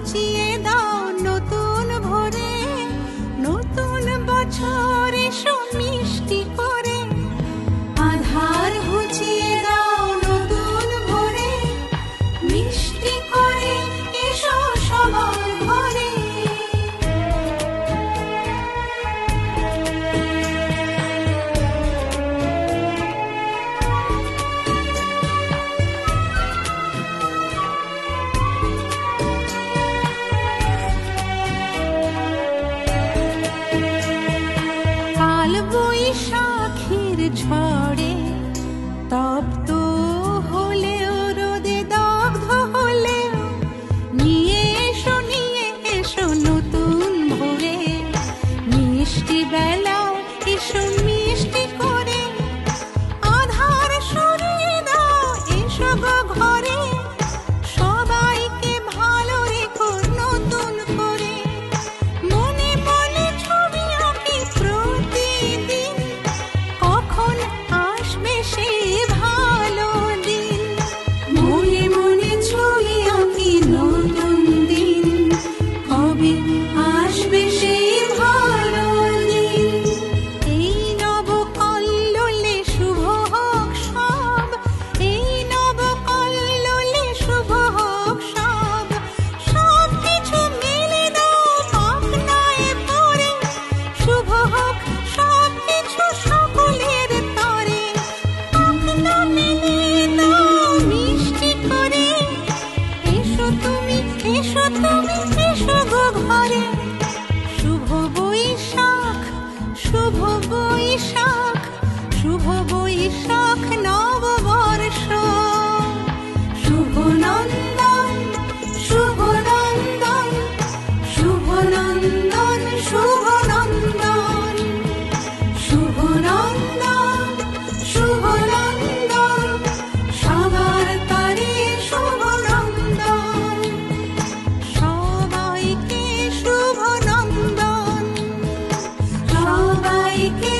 ঘুচিয়ে দাও নতুন ভোরে, নতুন বছর এসো মিষ্টি করে। আধার ঘুচিয়ে দাও নতুন ভোরে, মিষ্টি করে এসো সবার ঘরে। কাল বৈশাখীর ঝড়ে তপ্ত হলেও, রোদে দগ্ধ হলেও, নিয়ে এসো নতুন ভোরে, মিষ্টি বেলায় এসো মিষ্টি করে। আধার সরিয়ে দাও এসো গো ঘরে, সবাইকে ভালো রেখো নতুন করে। মনে মনে ছবি আঁকি প্রতিদিন, কখন আসবে সে ভালো দিন। মনে মনে ছবি আঁকি নতুন দিন, কবে আসবে সেই ভালো দিন। এই নব কল্লোলে শুভ হোক সব, এই নব কল্লোলে শুভ হোক সব। সব কিছু মেলে দাও পাখনায় পরে, শুভ হোক সব কিছু সকলের তরে। পাখনা মেলে দাও মিষ্টি করে, এসো তুমি এসো গো ঘরে। শুভ বৈশাখ, শুভ বৈশাখ, শুভ বৈশাখ নববর্ষ। শুভ নন্দন, শুভ নন্দন, শুভ নন্দন, শুভ নন্দন, শুভ নন্দন, শুভ নন্দন, সবার তরে শুভ নন্দন। সবাইকে শুভ নন্দন, সবাইকে